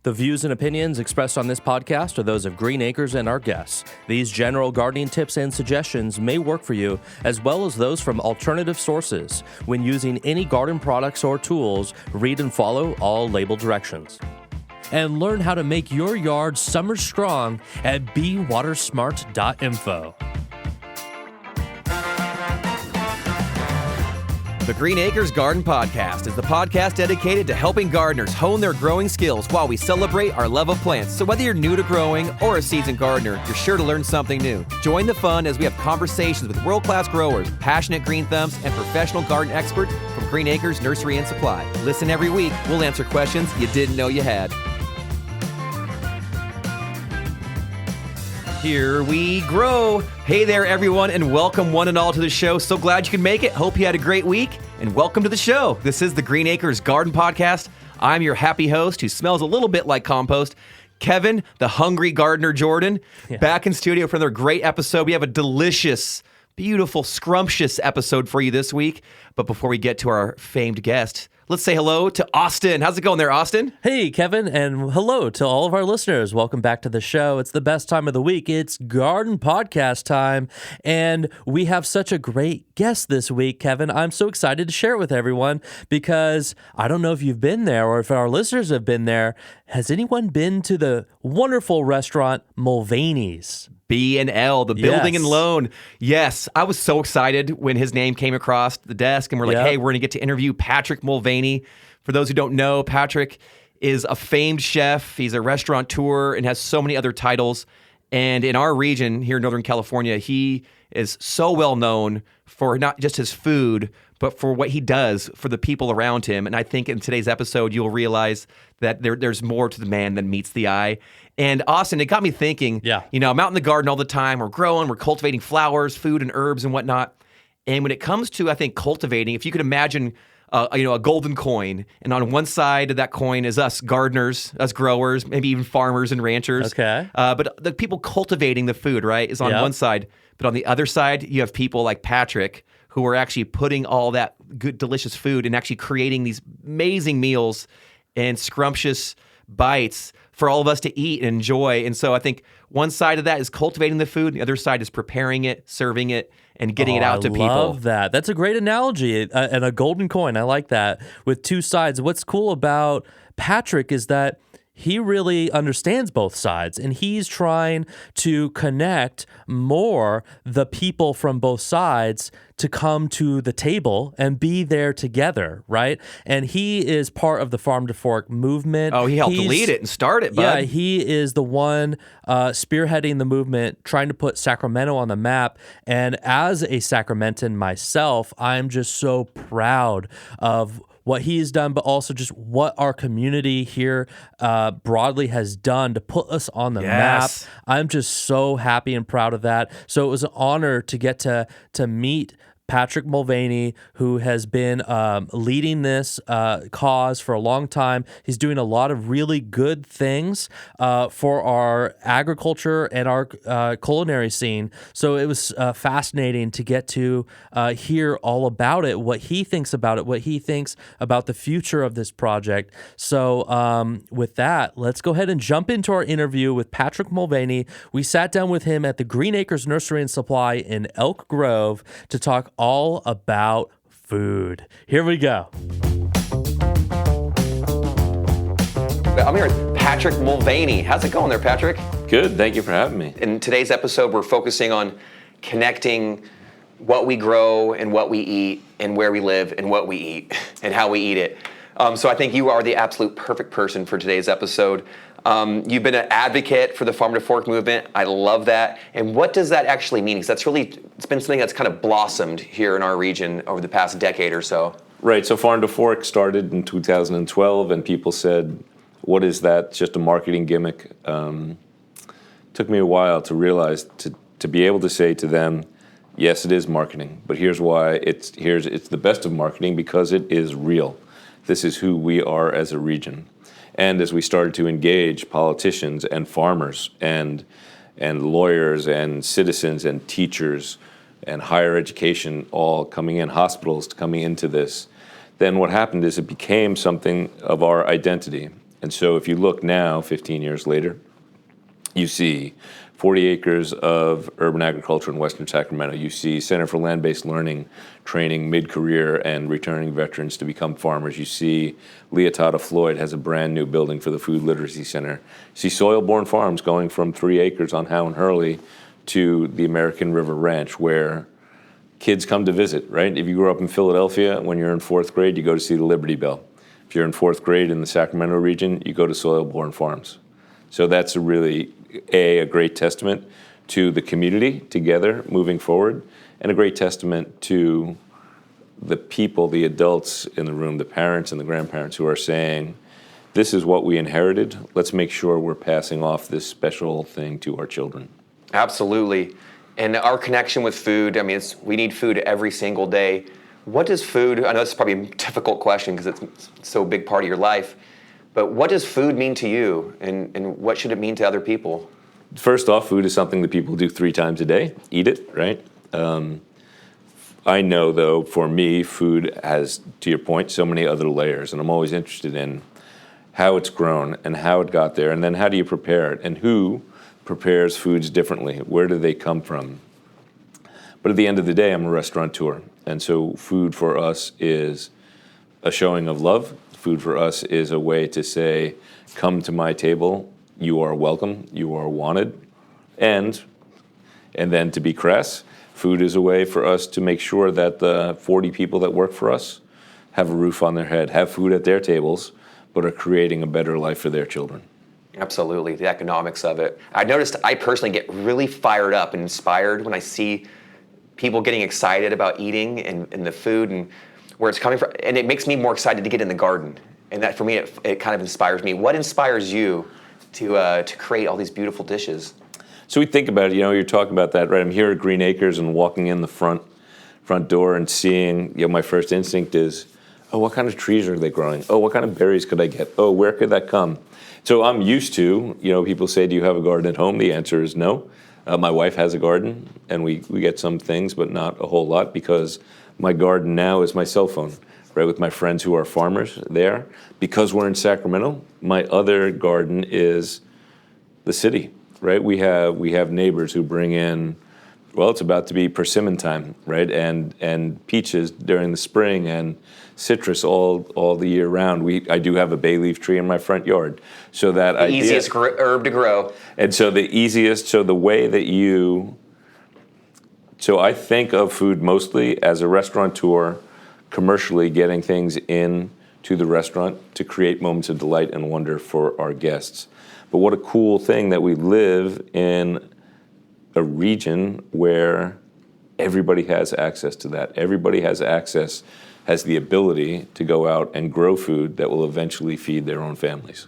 The views and opinions expressed on this podcast are those of Green Acres and our guests. These general gardening tips and suggestions may work for you, as well as those from alternative sources. When using any garden products or tools, read and follow all label directions. And learn how to make your yard summer strong at bewatersmart.info. The Green Acres Garden Podcast is the podcast dedicated to helping gardeners hone their growing skills while we celebrate our love of plants. So whether you're new to growing or a seasoned gardener, you're sure to learn something new. Join the fun as we have conversations with world-class growers, passionate green thumbs, and professional garden experts from Green Acres Nursery and Supply. Listen every week. We'll answer questions you didn't know you had. Here we grow. Hey there, everyone, and welcome one and all to the show. So glad you could make it. Hope you had a great week, and welcome to the show. This is the Green Acres Garden Podcast. I'm your happy host who smells a little bit like compost, Kevin, the hungry gardener Jordan, back in studio for another great episode. We have a delicious, beautiful, scrumptious episode for you this week. But before we get to our famed guest, let's say hello to Austin. How's it going there, Austin? Hey, Kevin, and hello to all of our listeners. Welcome back to the show. It's the best time of the week. It's garden podcast time, and we have such a great guest this week, Kevin. I'm so excited to share it with everyone because I don't know if you've been there or if our listeners have been there. Has anyone been to the wonderful restaurant Mulvaney's? B&L, the building and loan. Yes, I was so excited when his name came across the desk and we're like, hey, we're going to get to interview Patrick Mulvaney. For those who don't know, Patrick is a famed chef. He's a restaurateur and has so many other titles. And in our region here in Northern California, he is so well known for not just his food, but for what he does for the people around him. And I think in today's episode, you'll realize that there's more to the man than meets the eye. And Austin, it got me thinking, I'm out in the garden all the time. We're growing, we're cultivating flowers, food and herbs and whatnot. And when it comes to, I think, cultivating, if you could imagine, a golden coin, and on one side of that coin is us gardeners, us growers, maybe even farmers and ranchers. Okay. But the people cultivating the food, right, is on one side. But on the other side, you have people like Patrick who are actually putting all that good, delicious food and actually creating these amazing meals and scrumptious bites for all of us to eat and enjoy. And so I think one side of that is cultivating the food. The other side is preparing it, serving it, and getting it out to people. I love that. That's a great analogy. And a golden coin. I like that. With two sides. What's cool about Patrick is that he really understands both sides, and he's trying to connect more the people from both sides to come to the table and be there together, right? And he is part of the Farm to Fork movement. Oh, he helped lead it and start it, bud. Yeah, he is the one spearheading the movement, trying to put Sacramento on the map. And as a Sacramentan myself, I'm just so proud of what he's done, but also just what our community here broadly has done to put us on the map. I'm just so happy and proud of that. So it was an honor to get to meet Patrick Mulvaney, who has been leading this cause for a long time. He's doing a lot of really good things for our agriculture and our culinary scene. So it was fascinating to get to hear all about it, what he thinks about it, what he thinks about the future of this project. So with that, let's go ahead and jump into our interview with Patrick Mulvaney. We sat down with him at the Green Acres Nursery and Supply in Elk Grove to talk all about food. Here we go. I'm here with Patrick Mulvaney. How's it going there, Patrick? Good. Thank you for having me. In today's episode, we're focusing on connecting what we grow and what we eat and where we live and what we eat and how we eat it. So I think you are the absolute perfect person for today's episode. You've been an advocate for the Farm to Fork movement. I love that. And what does that actually mean? Because it's been something that's kind of blossomed here in our region over the past decade or so. Right. So Farm to Fork started in 2012, and people said, what is that? It's just a marketing gimmick. Took me a while to realize, to be able to say to them, yes, it is marketing, but here's why it's the best of marketing, because it is real. This is who we are as a region. And as we started to engage politicians and farmers and lawyers and citizens and teachers and higher education all coming in, hospitals coming into this, then what happened is it became something of our identity. And so if you look now, 15 years later, you see 40 acres of urban agriculture in Western Sacramento. You see Center for Land-Based Learning training mid-career and returning veterans to become farmers. You see Leotata Floyd has a brand new building for the Food Literacy Center. You see Soil-Born Farms going from 3 acres on Howe and Hurley to the American River Ranch, where kids come to visit, right? If you grew up in Philadelphia, when you're in 4th grade, you go to see the Liberty Bell. If you're in 4th grade in the Sacramento region, you go to Soil-Born Farms. So that's a great testament to the community together moving forward, and a great testament to the people, the adults in the room, the parents and the grandparents who are saying, this is what we inherited. Let's make sure we're passing off this special thing to our children. Absolutely. And our connection with food, I mean, we need food every single day. What does food, I know this is probably a difficult question because it's so big part of your life, but what does food mean to you, and what should it mean to other people? First off, food is something that people do 3 times a day, eat it, right? I know, though, for me, food has, to your point, so many other layers, and I'm always interested in how it's grown and how it got there, and then how do you prepare it, and who prepares foods differently? Where do they come from? But at the end of the day, I'm a restaurateur, and so food for us is a showing of love. Food for us is a way to say, come to my table, you are welcome, you are wanted. And then to be crass, food is a way for us to make sure that the 40 people that work for us have a roof on their head, have food at their tables, but are creating a better life for their children. Absolutely, the economics of it. I noticed I personally get really fired up and inspired when I see people getting excited about eating and the food and where it's coming from, and it makes me more excited to get in the garden. And that, for me, it kind of inspires me. What inspires you to create all these beautiful dishes? So we think about it, you're talking about that, right? I'm here at Green Acres and walking in the front door and seeing, my first instinct is, oh, what kind of trees are they growing? Oh, what kind of berries could I get? Oh, where could that come? So I'm used to, people say, do you have a garden at home? The answer is no. My wife has a garden, and we get some things, but not a whole lot, because my garden now is my cell phone, right, with my friends who are farmers there. Because we're in Sacramento, my other garden is the city, right? We have neighbors who bring in, well, it's about to be persimmon time, right, and peaches during the spring, and citrus all the year round. I do have a bay leaf tree in my front yard, so that the easiest herb to grow. And so the way that so I think of food mostly as a restaurateur, commercially getting things in to the restaurant to create moments of delight and wonder for our guests. But what a cool thing that we live in a region where everybody has access to that. Everybody has the ability to go out and grow food that will eventually feed their own families.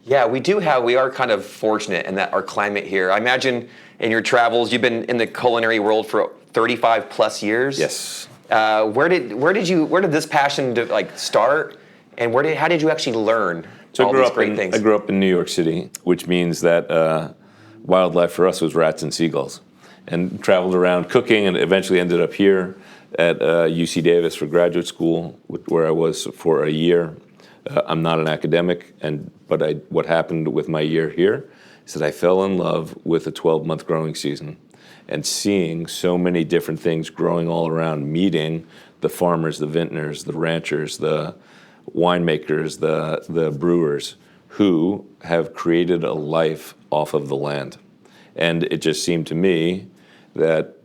Yeah, we are kind of fortunate in that our climate here. I imagine in your travels, you've been in the culinary world for 35 plus years. Yes. Where did this passion start, and how did you actually learn all these great things? I grew up in New York City, which means that wildlife for us was rats and seagulls, and traveled around cooking, and eventually ended up here at UC Davis for graduate school, where I was for a year. I'm not an academic, but what happened with my year here is that I fell in love with a 12-month growing season, and seeing so many different things growing all around, meeting the farmers, the vintners, the ranchers, the winemakers, the brewers, who have created a life off of the land. And it just seemed to me that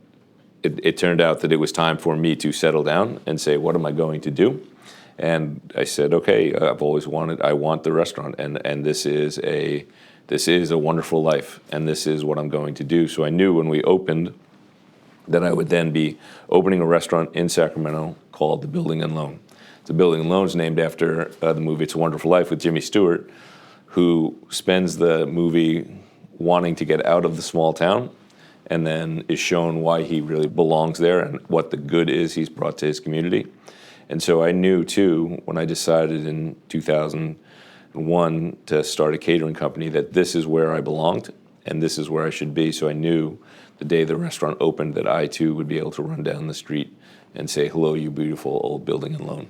it turned out that it was time for me to settle down and say, what am I going to do? And I said, okay, I want the restaurant, and this is a wonderful life, and this is what I'm going to do. So I knew when we opened that I would then be opening a restaurant in Sacramento called The Building and Loan. The Building and Loan is named after the movie It's a Wonderful Life with Jimmy Stewart, who spends the movie wanting to get out of the small town, and then is shown why he really belongs there and what the good is he's brought to his community. And so I knew, too, when I decided in 2001 to start a catering company, that this is where I belonged and this is where I should be. So I knew the day the restaurant opened that I, too, would be able to run down the street and say, hello, you beautiful old Building and Loan.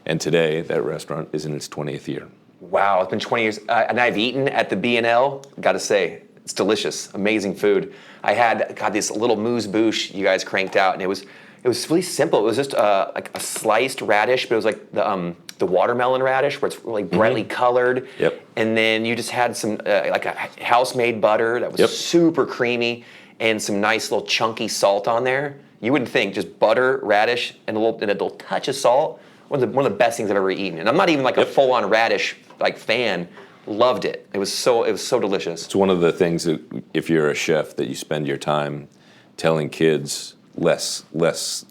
And today, that restaurant is in its 20th year. Wow, it's been 20 years, and I've eaten at the B&L. Got to say, it's delicious, amazing food. I had this little moose bouche you guys cranked out, and it was really simple. It was just like a sliced radish, but it was like the watermelon radish, where it's really brightly colored. Yep. And then you just had some like a house-made butter that was super creamy, and some nice little chunky salt on there. You wouldn't think, just butter, radish, and a little touch of salt. One of the best things I've ever eaten. And I'm not even like a full-on radish like fan. Loved it. It was so delicious. It's one of the things that if you're a chef that you spend your time telling kids less.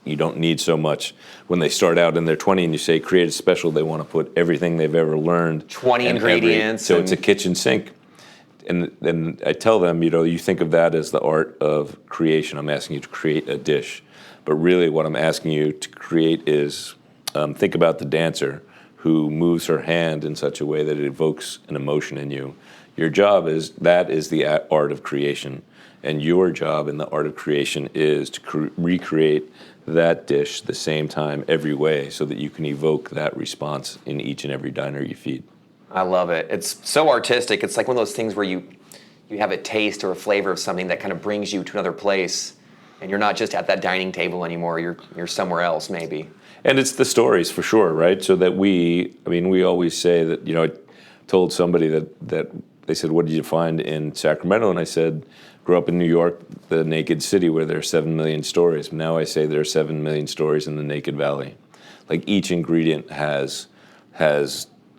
You don't need so much. When they start out in their 20 and you say create a special, they want to put everything they've ever learned. 20 ingredients. So it's a kitchen sink. And then I tell them, you think of that as the art of creation. I'm asking you to create a dish. But really what I'm asking you to create is think about the dancer who moves her hand in such a way that it evokes an emotion in you. Your job is the art of creation. And your job in the art of creation is to recreate that dish the same time every way so that you can evoke that response in each and every diner you feed. I love it. It's so artistic. It's like one of those things where you have a taste or a flavor of something that kind of brings you to another place, and you're not just at that dining table anymore. You're somewhere else maybe. And it's the stories for sure, right? So that we always say that, I told somebody that they said, what did you find in Sacramento? And I said, grew up in New York, the naked city where there are 7 million stories. Now I say there are 7 million stories in the Naked Valley. Like each ingredient has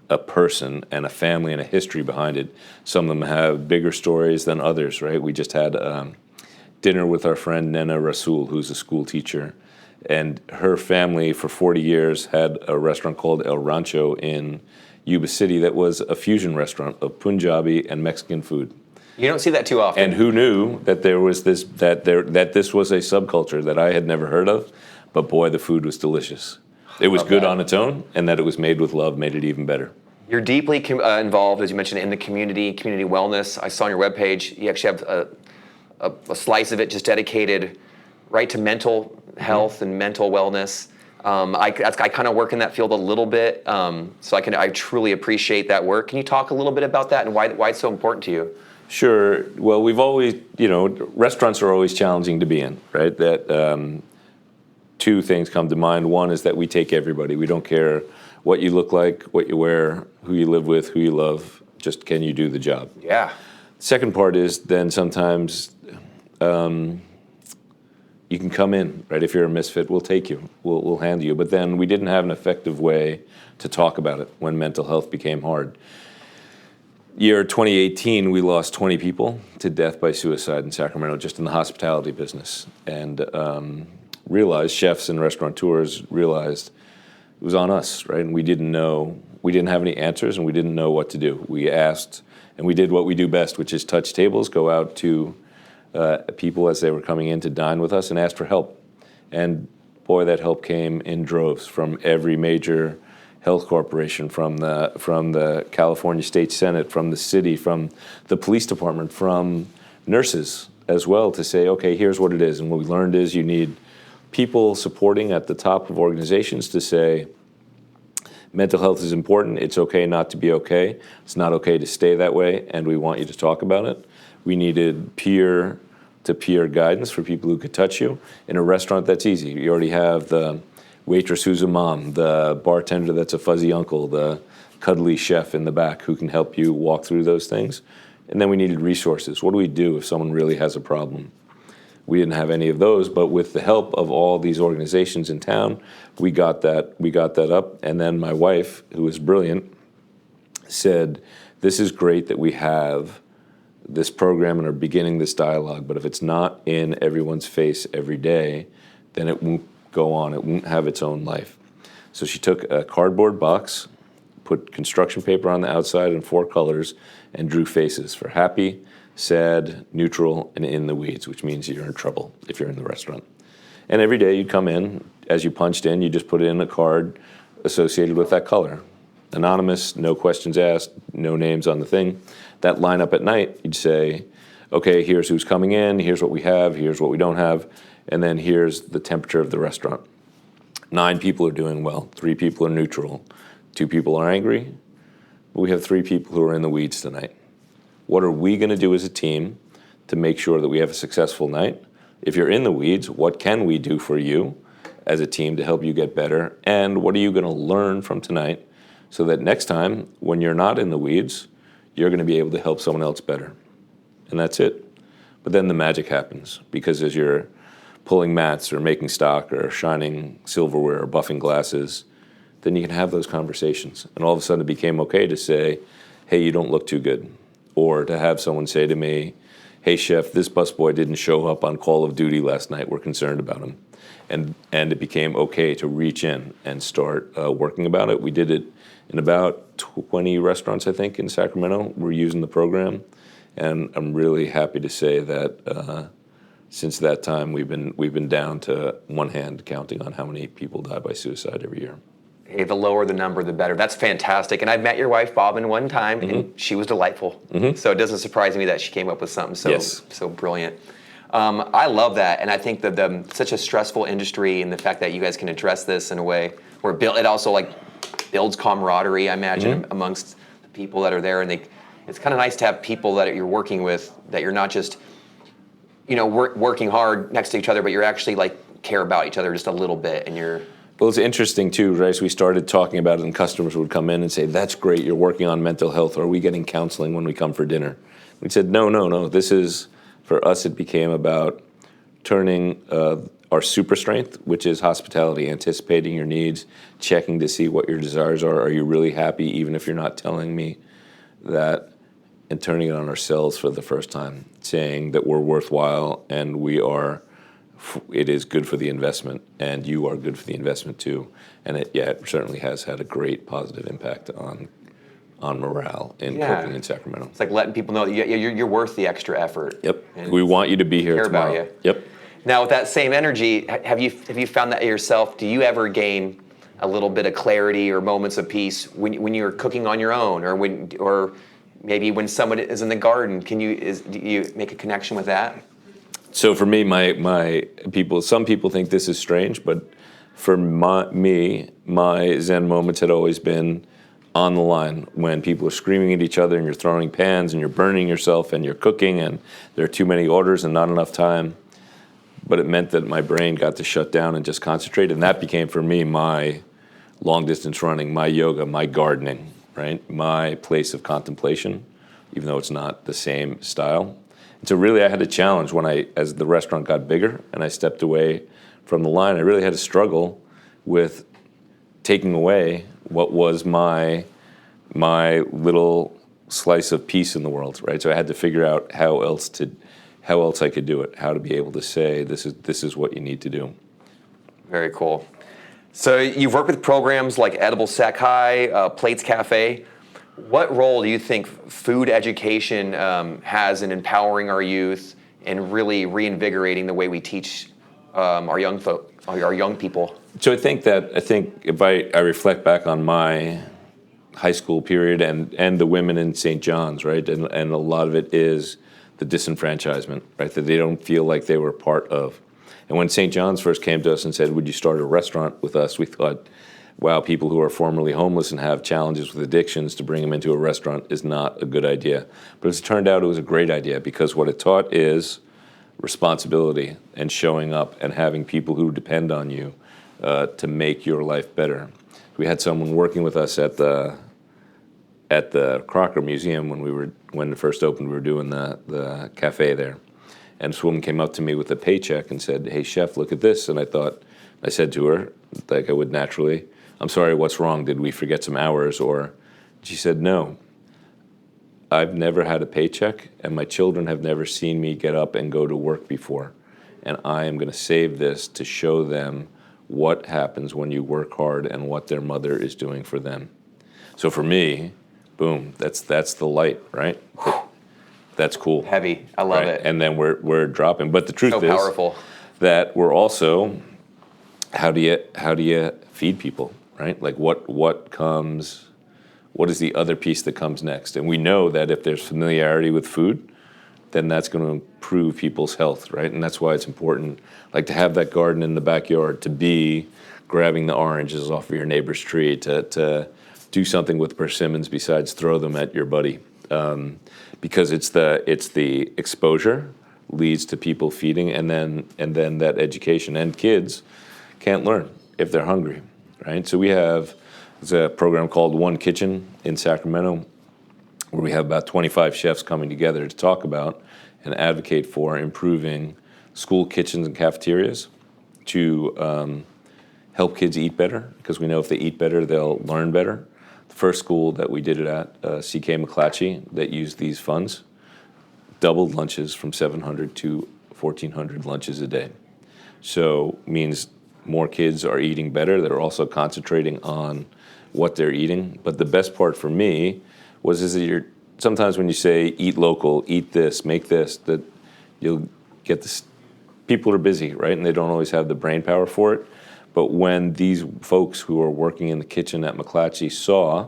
a person and a family and a history behind it. Some of them have bigger stories than others, right? We just had dinner with our friend Nena Rasul, who's a school teacher. And her family for 40 years had a restaurant called El Rancho in Yuba City that was a fusion restaurant of Punjabi and Mexican food. You don't see that too often. And who knew that there was this that this was a subculture that I had never heard of, but boy, the food was delicious. It was good on its own, and that it was made with love made it even better. You're deeply involved, as you mentioned, in the community wellness. I saw on your webpage you actually have a slice of it just dedicated right to mental health and mental wellness. I kind of work in that field a little bit, so I truly appreciate that work. Can you talk a little bit about that and why it's so important to you? Sure. Well, we've always, restaurants are always challenging to be in, right? That two things come to mind. One is that we take everybody. We don't care what you look like, what you wear, who you live with, who you love. Just can you do the job? Yeah. Second part is then sometimes you can come in, right? If you're a misfit, we'll take you. We'll handle you. But then we didn't have an effective way to talk about it when mental health became hard. Year 2018, we lost 20 people to death by suicide in Sacramento, just in the hospitality business. And realized, chefs and restaurateurs realized it was on us, right? And we didn't have any answers, and we didn't know what to do. We asked, and we did what we do best, which is touch tables, go out to people as they were coming in to dine with us and ask for help. And boy, that help came in droves from every major health corporation, from the California State Senate, from the city, from the police department, from nurses as well, to say, okay, here's what it is. And what we learned is you need people supporting at the top of organizations to say, mental health is important. It's okay not to be okay. It's not okay to stay that way, and we want you to talk about it. We needed peer-to-peer guidance for people who could touch you. In a restaurant, that's easy. You already have the waitress who's a mom, the bartender that's a fuzzy uncle, the cuddly chef in the back who can help you walk through those things. And then we needed resources. What do we do if someone really has a problem? We didn't have any of those, but with the help of all these organizations in town, we got that up. And then my wife, who was brilliant, said, this is great that we have this program and are beginning this dialogue, but if it's not in everyone's face every day, then it won't go on. It won't have its own life. So she took a cardboard box, put construction paper on the outside in 4 colors, and drew faces for happy, sad, neutral, and in the weeds, which means you're in trouble if you're in the restaurant. And every day you'd come in, as you punched in, you just put in a card associated with that color. Anonymous, no questions asked, no names on the thing. That lineup at night, you'd say, okay, here's who's coming in, here's what we have, here's what we don't have, and then here's the temperature of the restaurant. 9 people are doing well, 3 people are neutral, 2 people are angry, but we have 3 people who are in the weeds tonight. What are we going to do as a team to make sure that we have a successful night? If you're in the weeds, what can we do for you as a team to help you get better? And what are you going to learn from tonight so that next time when you're not in the weeds, you're going to be able to help someone else better? And that's it. But then the magic happens, because as you're pulling mats or making stock or shining silverware or buffing glasses, then you can have those conversations. And all of a sudden it became okay to say, hey, you don't look too good. Or to have someone say to me, hey, chef, this busboy didn't show up on Call of Duty last night. We're concerned about him. And it became okay to reach in and start working about it. We did it in about 20 restaurants, I think, in Sacramento. We're using the program. And I'm really happy to say that since that time, we've been down to one hand counting on how many people die by suicide every year. Hey, the lower the number, the better. That's fantastic. And I've met your wife, Bobbin, one time, and she was delightful. So it doesn't surprise me that she came up with something so brilliant. I love that, and I think that such a stressful industry, and the fact that you guys can address this in a way where it also builds camaraderie, I imagine, amongst the people that are there, and it's kind of nice to have people that you're working with, that you're not just working hard next to each other, but you're actually care about each other just a little bit, and you're. Well, it's interesting too, right? So we started talking about it, and customers would come in and say, that's great, you're working on mental health. Are we getting counseling when we come for dinner? We said, no. This is, for us, it became about turning our super strength, which is hospitality, anticipating your needs, checking to see what your desires are. Are you really happy, even if you're not telling me that? And turning it on ourselves for the first time, saying that we're worthwhile and it is good for the investment, and you are good for the investment too. And it certainly has had a great positive impact on morale in cooking in Sacramento. It's like letting people know that you're worth the extra effort. Yep. We want you to be here tomorrow. Care about you. Yep. Now, with that same energy, have you found that yourself? Do you ever gain a little bit of clarity or moments of peace when you're cooking on your own, or maybe when someone is in the garden? Do you make a connection with that? So for me, some people think this is strange, but for my Zen moments had always been on the line, when people are screaming at each other and you're throwing pans and you're burning yourself and you're cooking and there are too many orders and not enough time. But it meant that my brain got to shut down and just concentrate, and that became for me my long distance running, my yoga, my gardening, right? My place of contemplation, even though it's not the same style. So really I had a challenge as the restaurant got bigger and I stepped away from the line. I really had to struggle with taking away what was my little slice of peace in the world, right? So I had to figure out how else I could do it, how to be able to say this is what you need to do. Very cool. So you've worked with programs like Edible Sac High, Plates Cafe. What role do you think food education has in empowering our youth and really reinvigorating the way we teach our young people? So I think if I reflect back on my high school period and the women in St. John's, right, and a lot of it is the disenfranchisement, right, that they don't feel like they were part of. And when St. John's first came to us and said, would you start a restaurant with us, we thought, wow, people who are formerly homeless and have challenges with addictions, to bring them into a restaurant is not a good idea. But as it turned out, it was a great idea, because what it taught is responsibility and showing up and having people who depend on you to make your life better. We had someone working with us at the Crocker Museum when it first opened. We were doing the cafe there. And this woman came up to me with a paycheck and said, hey, chef, look at this. And I said to her, like I would naturally, I'm sorry, what's wrong? Did we forget some hours? Or she said, no, I've never had a paycheck, and my children have never seen me get up and go to work before. And I am going to save this to show them what happens when you work hard and what their mother is doing for them. So for me, boom, that's the light, right? That's cool. Heavy. I love it. And then we're dropping. But the truth is powerful. That we're also, how do you feed people, right? Like what is the other piece that comes next? And we know that if there's familiarity with food, then that's going to improve people's health, right? And that's why it's important, like to have that garden in the backyard, to be grabbing the oranges off of your neighbor's tree, to do something with persimmons besides throw them at your buddy, because it's the exposure leads to people feeding, and then that education. And kids can't learn if they're hungry, right? So there's a program called One Kitchen in Sacramento, where we have about 25 chefs coming together to talk about and advocate for improving school kitchens and cafeterias to help kids eat better, because we know if they eat better, they'll learn better. The first school that we did it at, C.K. McClatchy, that used these funds, doubled lunches from 700 to 1,400 lunches a day. So means more kids are eating better. They're also concentrating on what they're eating. But the best part for me is that sometimes when you say eat local, eat this, make this, that you'll get this. People are busy, right? And they don't always have the brain power for it. But when these folks who are working in the kitchen at McClatchy saw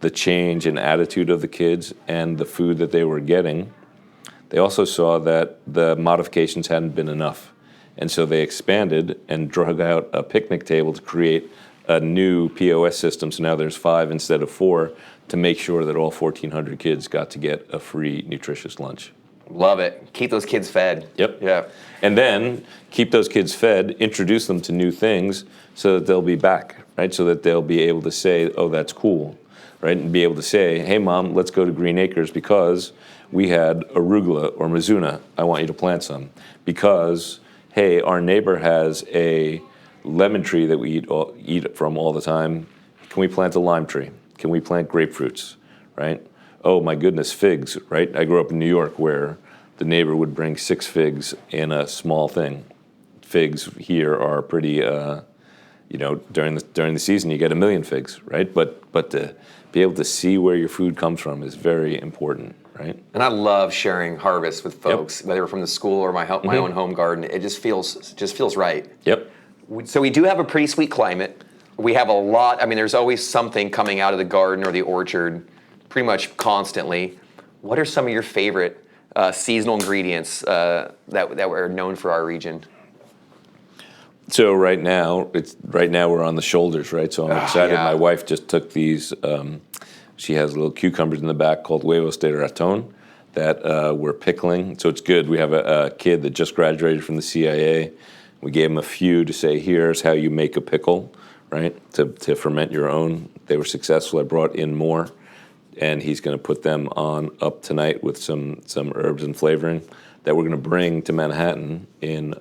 the change in attitude of the kids and the food that they were getting, they also saw that the modifications hadn't been enough. And so they expanded and drug out a picnic table to create a new POS system. So now there's 5 instead of 4 to make sure that all 1,400 kids got to get a free, nutritious lunch. Love it. Keep those kids fed. Yep. Yeah. And then keep those kids fed, introduce them to new things so that they'll be back, right? So that they'll be able to say, oh, that's cool, right? And be able to say, hey, Mom, let's go to Green Acres because we had arugula or mizuna. I want you to plant some. Because, hey, our neighbor has a lemon tree that we eat from all the time. Can we plant a lime tree? Can we plant grapefruits, right? Oh, my goodness, figs, right? I grew up in New York where the neighbor would bring 6 figs in a small thing. Figs here are pretty, during the season you get 1 million figs, right? But to be able to see where your food comes from is very important, right? And I love sharing harvests with folks, whether from the school or my own home garden. It just feels right. Yep. So we do have a pretty sweet climate. We have a lot. I mean, there's always something coming out of the garden or the orchard, pretty much constantly. What are some of your favorite seasonal ingredients that were known for our region? So right now we're on the shoulders, right? So I'm excited. Yeah. My wife just took these. She has little cucumbers in the back called huevos de raton that we're pickling. So it's good. We have a kid that just graduated from the CIA. We gave him a few to say, here's how you make a pickle, right? To ferment your own. They were successful. I brought in more, and he's going to put them on up tonight with some herbs and flavoring that we're going to bring to Manhattan in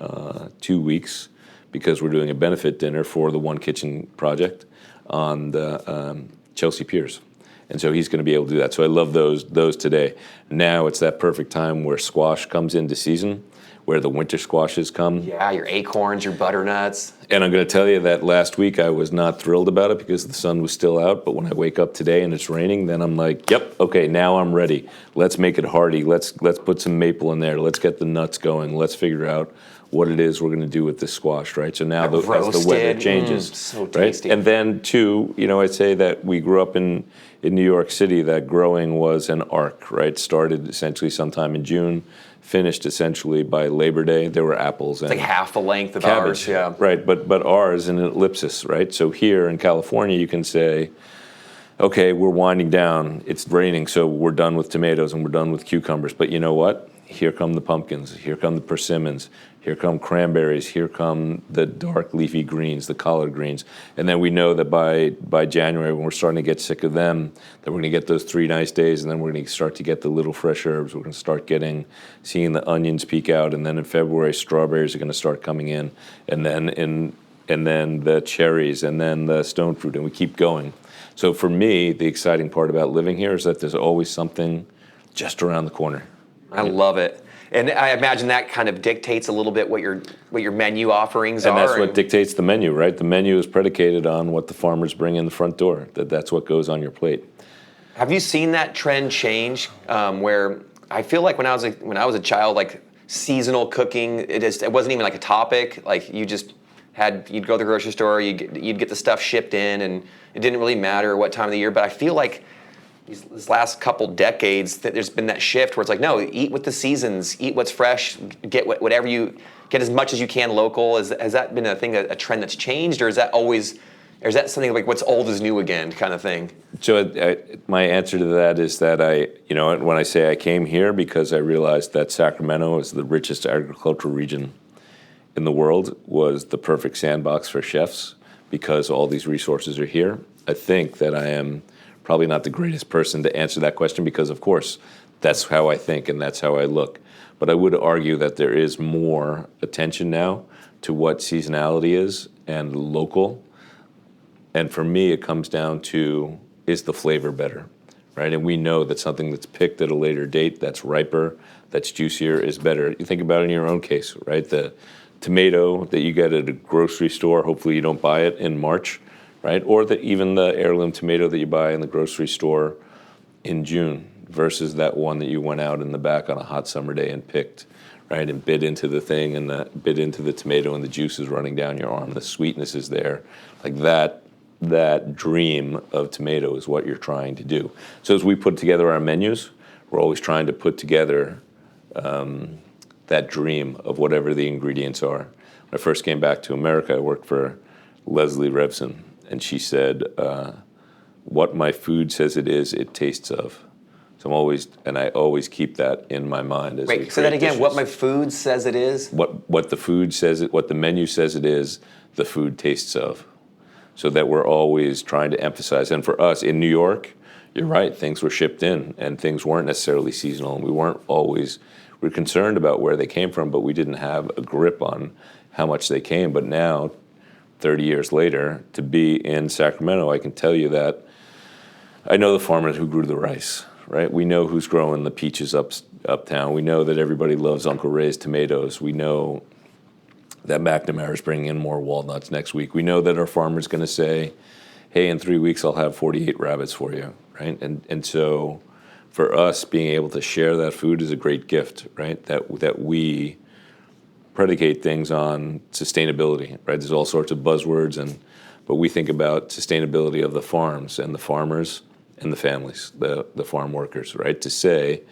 2 weeks, because we're doing a benefit dinner for the One Kitchen project on the Chelsea Piers. And so he's going to be able to do that. So I love those today. Now it's that perfect time where squash comes into season, where the winter squashes come. Yeah, your acorns, your butternuts. And I'm going to tell you that last week I was not thrilled about it because the sun was still out. But when I wake up today and it's raining, then I'm like, yep, okay, now I'm ready. Let's make it hearty. Let's put some maple in there. Let's get the nuts going. Let's figure out what it is we're going to do with this squash, right? So now as the weather changes, so right? tasty. And then too, I'd say that we grew up in New York City, that growing was an arc, right? Started essentially sometime in June, finished essentially by Labor Day. There were apples and It's like half the length of cabbage, ours. Yeah. right? But ours in an ellipsis, right? So here in California, you can say, okay, we're winding down. It's raining, so we're done with tomatoes and we're done with cucumbers. But you know what? Here come the pumpkins. Here come the persimmons. Here come cranberries. Here come the dark leafy greens, the collard greens. And then we know that by January, when we're starting to get sick of them, that we're going to get those 3 nice days, and then we're going to start to get the little fresh herbs. We're going to start seeing the onions peek out, and then in February, strawberries are going to start coming in, and then the cherries, and then the stone fruit, and we keep going. So for me, the exciting part about living here is that there's always something just around the corner. I love it. And I imagine that kind of dictates a little bit what your menu offerings are. And that's what dictates the menu, right? The menu is predicated on what the farmers bring in the front door. That's what goes on your plate. Have you seen that trend change? Where I feel like when I was a child, like seasonal cooking, it wasn't even like a topic. Like you'd go to the grocery store, you'd get the stuff shipped in, and it didn't really matter what time of the year. But I feel like these last couple decades, that there's been that shift where it's like, no, eat with the seasons, eat what's fresh, get whatever you get as much as you can local. Has that been a trend that's changed, or is that always Or is that something like what's old is new again kind of thing? So my answer to that is that when I say I came here because I realized that Sacramento is the richest agricultural region in the world, was the perfect sandbox for chefs because all these resources are here. I think that I am probably not the greatest person to answer that question because, of course, that's how I think and that's how I look. But I would argue that there is more attention now to what seasonality is and local. And for me, it comes down to, is the flavor better, right? And we know that something that's picked at a later date, that's riper, that's juicier, is better. You think about it in your own case, right? The tomato that you get at a grocery store, hopefully you don't buy it in March, right? Or even the heirloom tomato that you buy in the grocery store in June versus that one that you went out in the back on a hot summer day and picked, right? And bit into the thing and bit into the tomato and the juice is running down your arm. The sweetness is there. Like that dream of tomato is what you're trying to do. So as we put together our menus, we're always trying to put together that dream of whatever the ingredients are. When I first came back to America, I worked for Leslie Revson, and she said, what my food says it is, it tastes of. So I always keep that in my mind. As Wait, say that again. Dishes. What my food says it is? What the food says it, what the menu says it is, the food tastes of. So that we're always trying to emphasize. And for us in New York, you're right, things were shipped in and things weren't necessarily seasonal. And we're concerned about where they came from, but we didn't have a grip on how much they came. But now, 30 years later, to be in Sacramento, I can tell you that I know the farmers who grew the rice, right? We know who's growing the peaches uptown. We know that everybody loves Uncle Ray's tomatoes. We know that McNamara is bringing in more walnuts next week. We know that our farmer's going to say, hey, in 3 weeks I'll have 48 rabbits for you, right? And so for us, being able to share that food is a great gift, right? That we predicate things on sustainability, right? There's all sorts of buzzwords, but we think about sustainability of the farms and the farmers and the families, the farm workers, right? To say,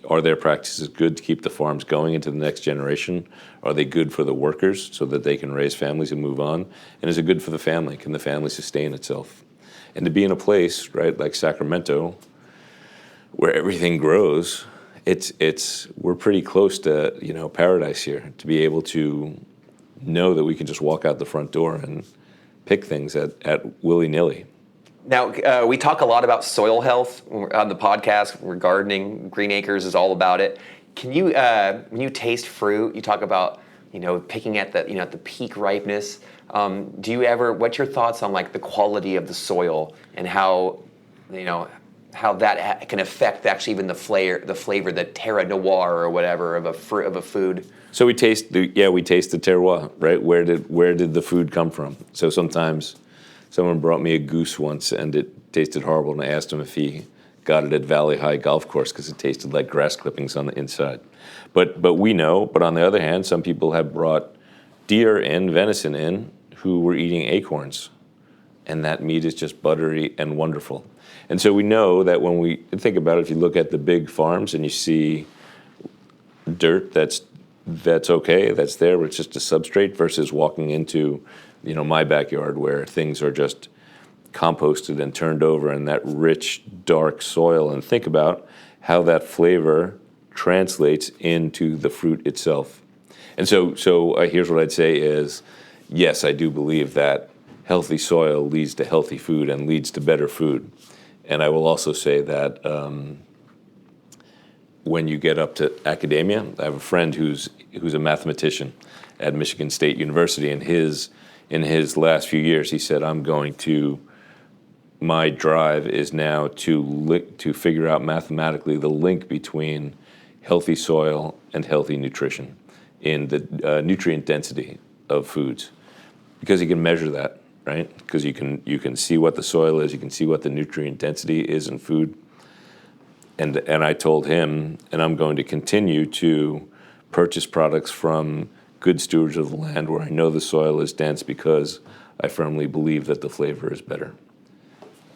are their practices good to keep the farms going into the next generation? Are they good for the workers so that they can raise families and move on? And is it good for the family? Can the family sustain itself? And to be in a place, right, like Sacramento, where everything grows, we're pretty close to paradise here. To be able to know that we can just walk out the front door and pick things at willy-nilly. Now, we talk a lot about soil health on the podcast. We're gardening. Green Acres is all about it. Can you, when you taste fruit, you talk about, picking at the peak ripeness. What's your thoughts on like the quality of the soil and how that can affect actually even the flavor, the terra noir or whatever of a food? So we taste the terroir, right? Where did the food come from? So sometimes someone brought me a goose once, and it tasted horrible, and I asked him if he got it at Valley High Golf Course because it tasted like grass clippings on the inside. But we know, but on the other hand, some people have brought deer and venison in who were eating acorns, and that meat is just buttery and wonderful. And so we know that when we think about it, if you look at the big farms and you see dirt that's okay, that's there, it's just a substrate versus walking into my backyard where things are just composted and turned over in that rich, dark soil, and think about how that flavor translates into the fruit itself. And so here's what I'd say is, yes, I do believe that healthy soil leads to healthy food and leads to better food. And I will also say that when you get up to academia, I have a friend who's a mathematician at Michigan State University, and in his last few years, he said, my drive is now to figure out mathematically the link between healthy soil and healthy nutrition in the nutrient density of foods, because you can measure that, right? Because you can see what the soil is, you can see what the nutrient density is in food. And I told him, and I'm going to continue to purchase products from good stewards of the land where I know the soil is dense because I firmly believe that the flavor is better.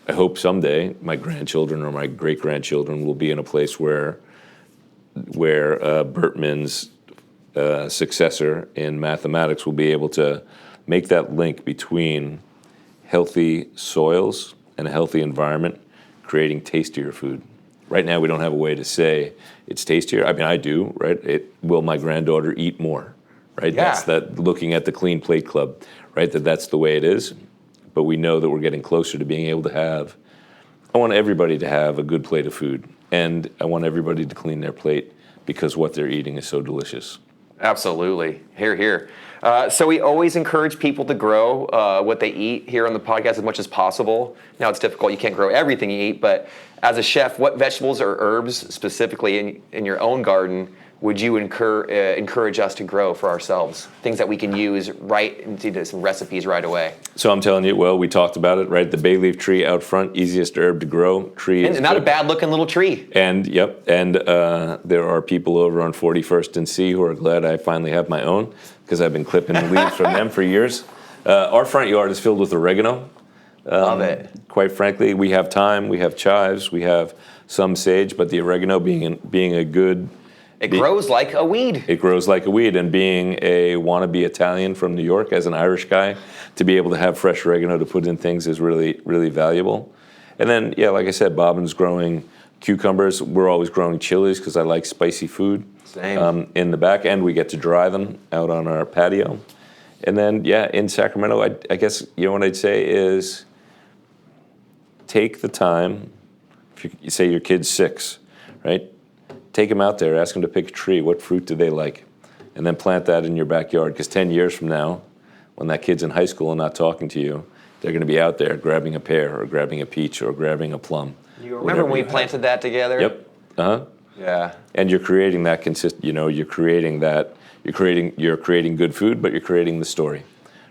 I hope someday my grandchildren or my great-grandchildren will be in a place where Bertman's successor in mathematics will be able to make that link between healthy soils and a healthy environment, creating tastier food. Right now, we don't have a way to say it's tastier. I mean, I do, right? Will my granddaughter eat more, right? Yeah. That's that looking at the Clean Plate Club, right? That's the way it is. But we know that we're getting closer to being able to have, I want everybody to have a good plate of food. And I want everybody to clean their plate because what they're eating is so delicious. Absolutely. Hear, hear. So we always encourage people to grow what they eat here on the podcast as much as possible. Now it's difficult. You can't grow everything you eat, but as a chef, what vegetables or herbs specifically in your own garden would you encourage us to grow for ourselves? Things that we can use right into some recipes right away. So I'm telling you, well, we talked about it, right? The bay leaf tree out front, easiest herb to grow. Tree and is not good. a bad looking little tree. And there are people over on 41st and C who are glad I finally have my own because I've been clipping leaves from them for years. Our front yard is filled with oregano. Love it. Quite frankly, we have thyme, we have chives, we have some sage, but the oregano being a good... It grows like a weed. It grows like a weed, and being a wannabe Italian from New York as an Irish guy, to be able to have fresh oregano to put in things is really, really valuable. And then, yeah, like I said, Bobbin's growing cucumbers. We're always growing chilies because I like spicy food. Same. In the back end, we get to dry them out on our patio. And then, yeah, in Sacramento, I guess, what I'd say is take the time. If you say your kid's 6, right? Take them out there, ask them to pick a tree. What fruit do they like? And then plant that in your backyard. Because 10 years from now, when that kid's in high school and not talking to you, they're going to be out there grabbing a pear or grabbing a peach or grabbing a plum. You remember when we planted that together? Yep. Uh-huh. Yeah. And you're creating that you're creating good food, but you're creating the story,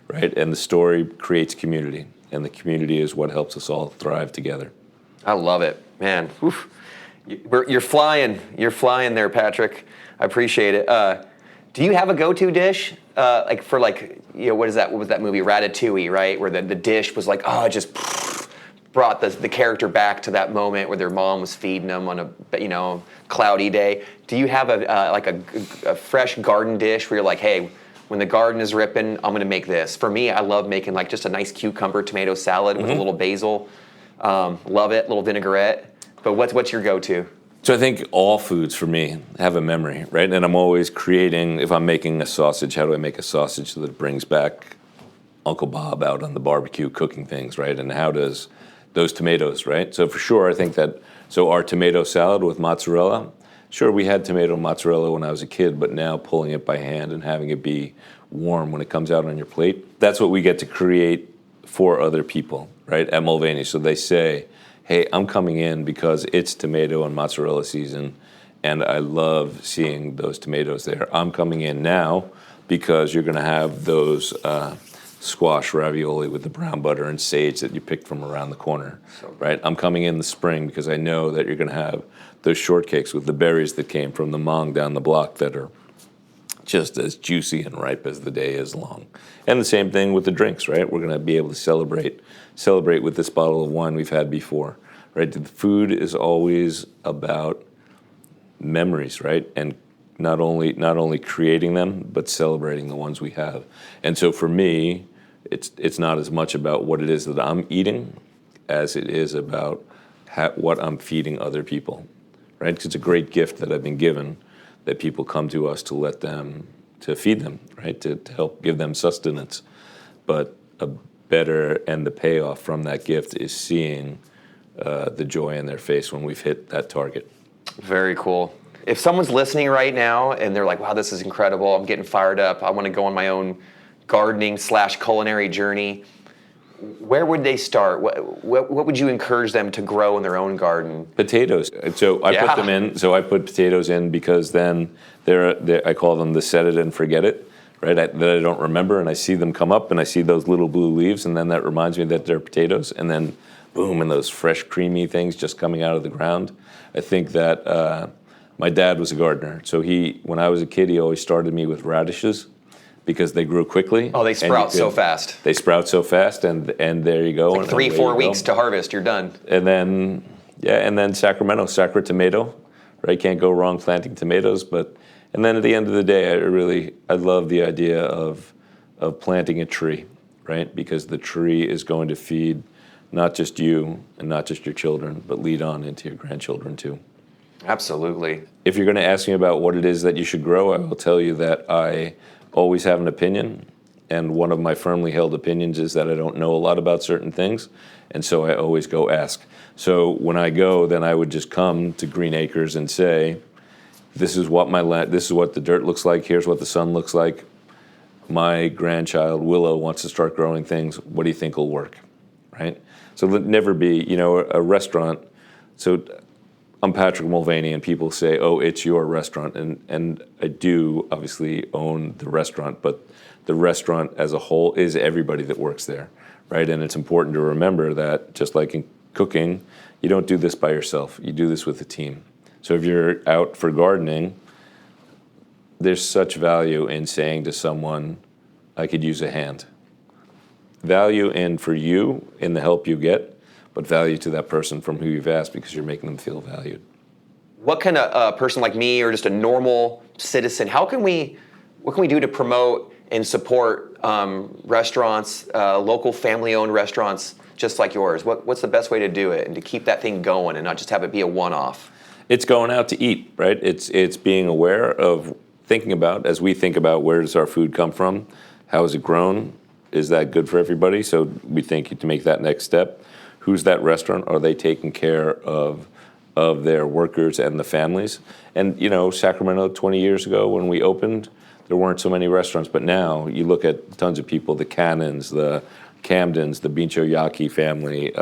right? And the story creates community. And the community is what helps us all thrive together. I love it, man. Oof. You're flying there, Patrick. I appreciate it. Do you have a go-to dish? What is that? What was that movie, Ratatouille, right? Where the dish was like, it just brought the character back to that moment where their mom was feeding them on a cloudy day. Do you have a fresh garden dish where you're like, hey, when the garden is ripping, I'm gonna make this? For me, I love making like just a nice cucumber tomato salad with a little basil. Love it, little vinaigrette. But what's your go-to? So I think all foods for me have a memory, right? And I'm always creating, if I'm making a sausage, how do I make a sausage so that it brings back Uncle Bob out on the barbecue cooking things, right? And how does those tomatoes, right? So for sure, I think our tomato salad with mozzarella, sure, we had tomato mozzarella when I was a kid, but now pulling it by hand and having it be warm when it comes out on your plate, that's what we get to create for other people, right, at Mulvaney. So they say, hey, I'm coming in because it's tomato and mozzarella season, and I love seeing those tomatoes there. I'm coming in now because you're going to have those squash ravioli with the brown butter and sage that you picked from around the corner, right? I'm coming in the spring because I know that you're going to have those shortcakes with the berries that came from the mong down the block that are just as juicy and ripe as the day is long. And the same thing with the drinks, right? We're going to be able to celebrate with this bottle of wine we've had before, right? The food is always about memories, right? And not only creating them, but celebrating the ones we have. And so for me, it's not as much about what it is that I'm eating as it is about what I'm feeding other people, right? Because it's a great gift that I've been given that people come to us to feed them, right? To help give them sustenance. But the payoff from that gift is seeing the joy in their face when we've hit that target. Very cool. If someone's listening right now and they're like, wow, this is incredible, I'm getting fired up, I want to go on my own gardening/culinary journey, where would they start? What would you encourage them to grow in their own garden? Potatoes. So I put them in. So I put potatoes in because then I call them the set it and forget it, right? That I don't remember, and I see them come up, and I see those little blue leaves, and then that reminds me that they're potatoes, and then boom, and those fresh, creamy things just coming out of the ground. I think that my dad was a gardener, so when I was a kid, he always started me with radishes because they grew quickly. Oh, they sprout so fast. They sprout so fast, and there you go. It's like 3-4 weeks to harvest, you're done. And then Sacramento, Sacra tomato, right? Can't go wrong planting tomatoes. And then at the end of the day, I love the idea of of planting a tree, right? Because the tree is going to feed not just you and not just your children, but lead on into your grandchildren too. Absolutely. If you're going to ask me about what it is that you should grow, I will tell you that I always have an opinion. And one of my firmly held opinions is that I don't know a lot about certain things. And so I always go ask. So when I go, then I would just come to Green Acres and say, this is what my land, this is what the dirt looks like. Here's what the sun looks like. My grandchild, Willow, wants to start growing things. What do you think will work, right? So it'll never be, a restaurant. So I'm Patrick Mulvaney, and people say, oh, it's your restaurant. And I do obviously own the restaurant, but the restaurant as a whole is everybody that works there, right? And it's important to remember that just like in cooking, you don't do this by yourself. You do this with a team. So if you're out for gardening, there's such value in saying to someone, I could use a hand. Value in for you in the help you get, but value to that person from who you've asked because you're making them feel valued. What can a person like me or just a normal citizen, what can we do to promote and support restaurants, local family-owned restaurants just like yours? What's the best way to do it and to keep that thing going and not just have it be a one-off? It's going out to eat, right? It's being aware of thinking about, as we think about where does our food come from, how is it grown, is that good for everybody? So we think to make that next step, who's that restaurant? Are they taking care of their workers and the families? And Sacramento 20 years ago when we opened, there weren't so many restaurants, but now you look at tons of people, the Cannons, the Camdens, the Bincho Yaki family,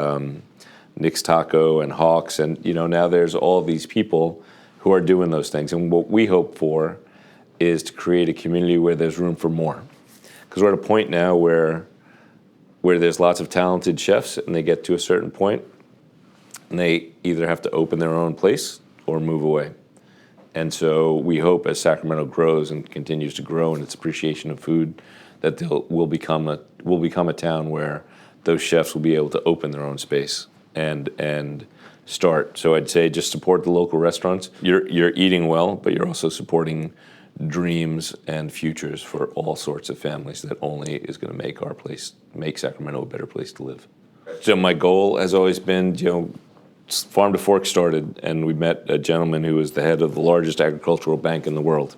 Nick's Taco and Hawks, and now there's all these people who are doing those things. And what we hope for is to create a community where there's room for more. Because we're at a point now where there's lots of talented chefs and they get to a certain point and they either have to open their own place or move away. And so we hope as Sacramento grows and continues to grow in its appreciation of food that we'll become a town where those chefs will be able to open their own space and start. So I'd say just support the local restaurants. You're eating well, but you're also supporting dreams and futures for all sorts of families that only is going to make Sacramento a better place to live. So my goal has always been, Farm to Fork started, and we met a gentleman who was the head of the largest agricultural bank in the world.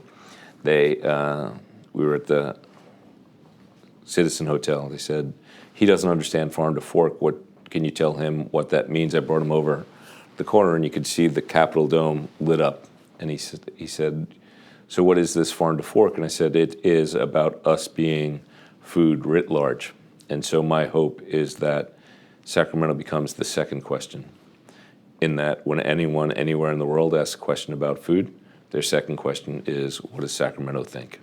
We were at the Citizen Hotel. They said, he doesn't understand Farm to Fork. What can you tell him what that means? I brought him over the corner, and you could see the Capitol Dome lit up. And he said, so what is this Farm to Fork? And I said, it is about us being food writ large. And so my hope is that Sacramento becomes the second question, in that when anyone anywhere in the world asks a question about food, their second question is, what does Sacramento think?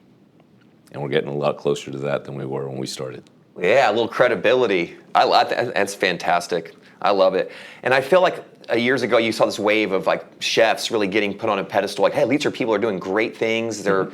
And we're getting a lot closer to that than we were when we started. Yeah, a little credibility. That's fantastic. I love it. And I feel like years ago you saw this wave of like chefs really getting put on a pedestal. Like, hey, these are people who are doing great things. They're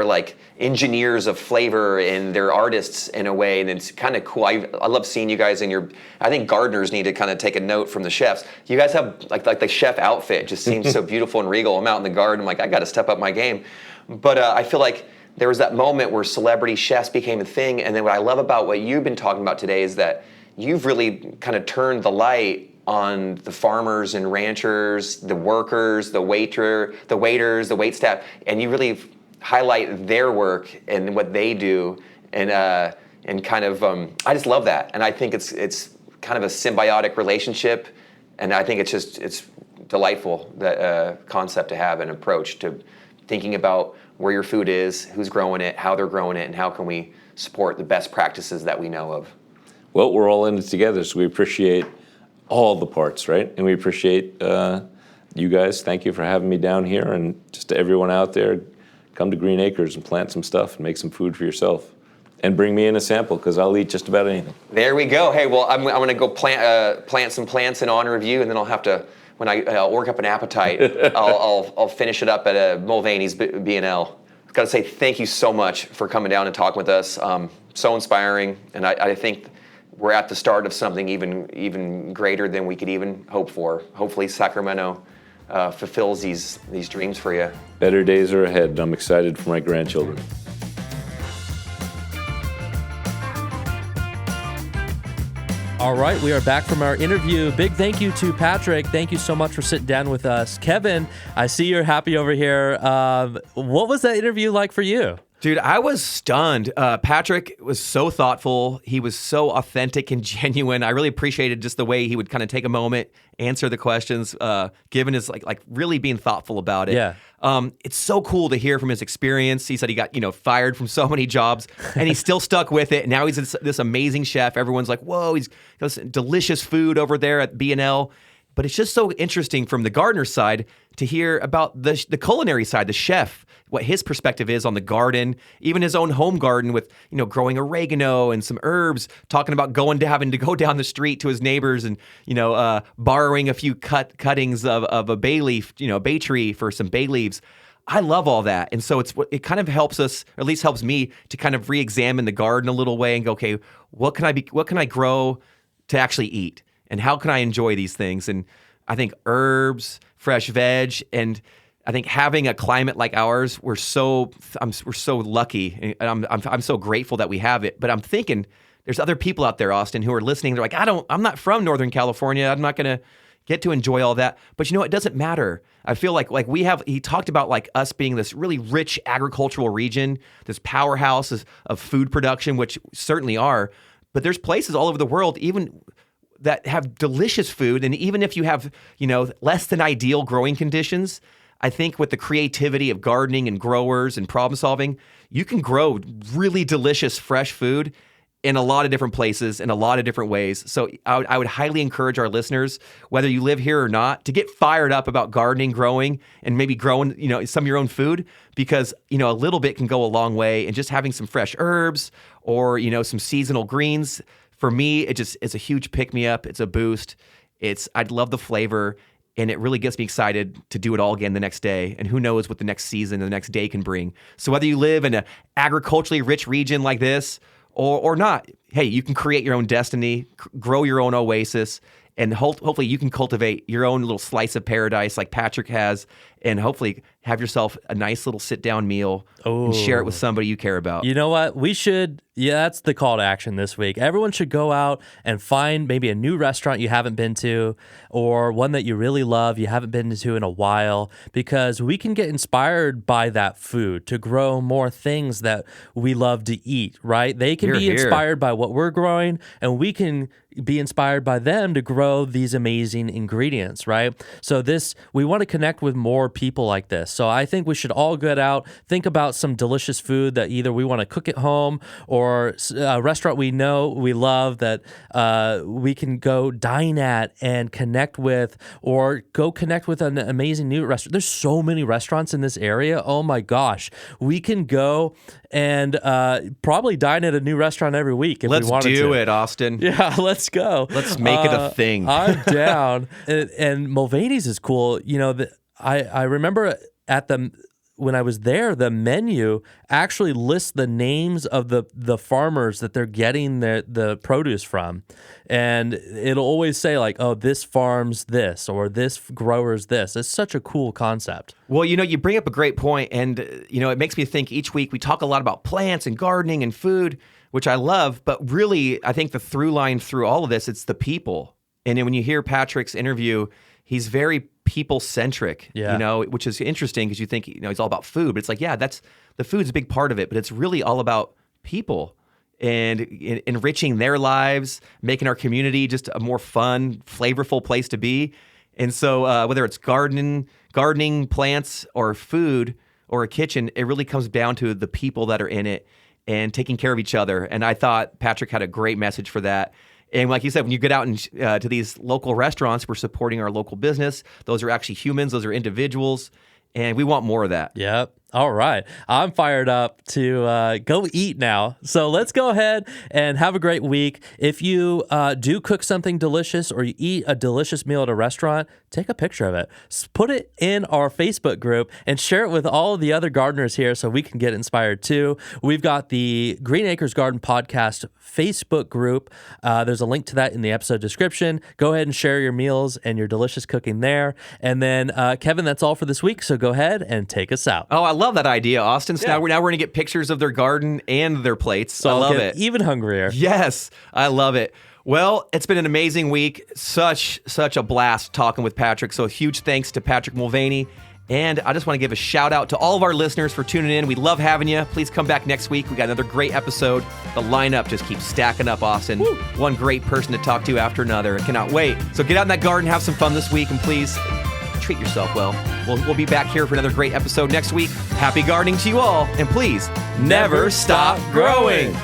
like engineers of flavor and they're artists in a way, and it's kind of cool. I love seeing you guys in I think gardeners need to kind of take a note from the chefs. You guys have like the chef outfit just seems so beautiful and regal. I'm out in the garden, I'm like, I got to step up my game. But I feel like there was that moment where celebrity chefs became a thing, and then what I love about what you've been talking about today is that you've really kind of turned the light on the farmers and ranchers, the workers, the waiters, the wait staff, and you really highlight their work and what they do, and kind of I just love that, and I think it's kind of a symbiotic relationship, and I think it's delightful, that concept to have, an approach to thinking about where your food is, who's growing it, how they're growing it, and how can we support the best practices that we know of. Well, we're all in it together, so we appreciate all the parts, right? And we appreciate you guys. Thank you for having me down here, and just to everyone out there, come to Green Acres and plant some stuff and make some food for yourself. And bring me in a sample, because I'll eat just about anything. There we go. Hey, well, I'm going to go plant some plants in honor of you, and then I'll have to, when I'll work up an appetite, I'll finish it up at a Mulvaney's B&L. I've got to say thank you so much for coming down and talking with us. So inspiring, and I think we're at the start of something even greater than we could even hope for. Hopefully Sacramento fulfills these dreams for you. Better days are ahead, and I'm excited for my grandchildren. All right, we are back from our interview. Big thank you to Patrick. Thank you so much for sitting down with us. Kevin, I see you're happy over here. What was that interview like for you? Dude, I was stunned. Patrick was so thoughtful. He was so authentic and genuine. I really appreciated just the way he would kind of take a moment, answer the questions, given his like really being thoughtful about it. Yeah. It's so cool to hear from his experience. He said he got fired from so many jobs, and he still stuck with it. And now he's this amazing chef. Everyone's like, "Whoa, he's got this delicious food over there at B&L." But it's just so interesting from the gardener's side to hear about the culinary side, the chef, what his perspective is on the garden, even his own home garden with, growing oregano and some herbs, talking about having to go down the street to his neighbors and, borrowing a few cuttings of a bay leaf, bay tree for some bay leaves. I love all that. And so it kind of helps us, or at least helps me to kind of re-examine the garden a little way and go, okay, what can I grow to actually eat? And how can I enjoy these things? And I think herbs, fresh veg, and I think having a climate like ours, we're so lucky, and I'm so grateful that we have it. But I'm thinking there's other people out there, Austin, who are listening. They're like, I'm not from Northern California. I'm not gonna get to enjoy all that. But it doesn't matter. I feel like we have. He talked about like us being this really rich agricultural region, this powerhouse of food production, which certainly are. But there's places all over the world, even that have delicious food. And even if you have, less than ideal growing conditions, I think with the creativity of gardening and growers and problem solving, you can grow really delicious fresh food in a lot of different places in a lot of different ways. So I would highly encourage our listeners, whether you live here or not, to get fired up about gardening, growing, and maybe growing, some of your own food, because, a little bit can go a long way. And just having some fresh herbs or, some seasonal greens, for me, it's a huge pick-me-up. It's a boost. I love the flavor, and it really gets me excited to do it all again the next day. And who knows what the next season and the next day can bring. So whether you live in an agriculturally rich region like this or not, hey, you can create your own destiny, grow your own oasis, and hopefully you can cultivate your own little slice of paradise like Patrick has, and hopefully have yourself a nice little sit-down meal and share it with somebody you care about. You know what? We should, that's the call to action this week. Everyone should go out and find maybe a new restaurant you haven't been to, or one that you really love you haven't been to in a while, because we can get inspired by that food to grow more things that we love to eat, right? They can be inspired by what we're growing, and we can be inspired by them to grow these amazing ingredients, right? So we want to connect with more people like this. So I think we should all get out, think about some delicious food that either we want to cook at home or a restaurant we know we love that we can go dine at and connect with, or go connect with an amazing new restaurant. There's so many restaurants in this area. Oh my gosh. We can go and probably dine at a new restaurant every week if we wanted to. Let's do it, Austin. Yeah, let's go. Let's make it a thing. I'm down. And Mulvaney's is cool. I remember when I was there, the menu actually lists the names of the farmers that they're getting the produce from. And it'll always say like, oh, this farm's this, or this grower's this. It's such a cool concept. Well, you bring up a great point, and, it makes me think each week we talk a lot about plants and gardening and food, which I love, but really I think the through line through all of this, it's the people. And when you hear Patrick's interview, he's very people-centric, which is interesting because you think, he's all about food, but it's like, the food's a big part of it, but it's really all about people and enriching their lives, making our community just a more fun, flavorful place to be. And so whether it's gardening, plants, or food, or a kitchen, it really comes down to the people that are in it and taking care of each other. And I thought Patrick had a great message for that. And like you said, when you get out to these local restaurants, we're supporting our local business. Those are actually humans. Those are individuals. And we want more of that. Yep. All right. I'm fired up to go eat now. So let's go ahead and have a great week. If you do cook something delicious, or you eat a delicious meal at a restaurant, take a picture of it. Put it in our Facebook group and share it with all of the other gardeners here so we can get inspired too. We've got the Green Acres Garden Podcast Facebook group. There's a link to that in the episode description. Go ahead and share your meals and your delicious cooking there. And then, Kevin, that's all for this week. So go ahead and take us out. Oh, I love that idea, Austin. So now we're going to get pictures of their garden and their plates. So I love it. Even hungrier. Yes, I love it. Well, it's been an amazing week. Such a blast talking with Patrick. So huge thanks to Patrick Mulvaney. And I just want to give a shout out to all of our listeners for tuning in. We love having you. Please come back next week. We got another great episode. The lineup just keeps stacking up, Austin. Woo. One great person to talk to after another. I cannot wait. So get out in that garden, have some fun this week, and please treat yourself well. We'll be back here for another great episode next week. Happy gardening to you all, and please never stop growing.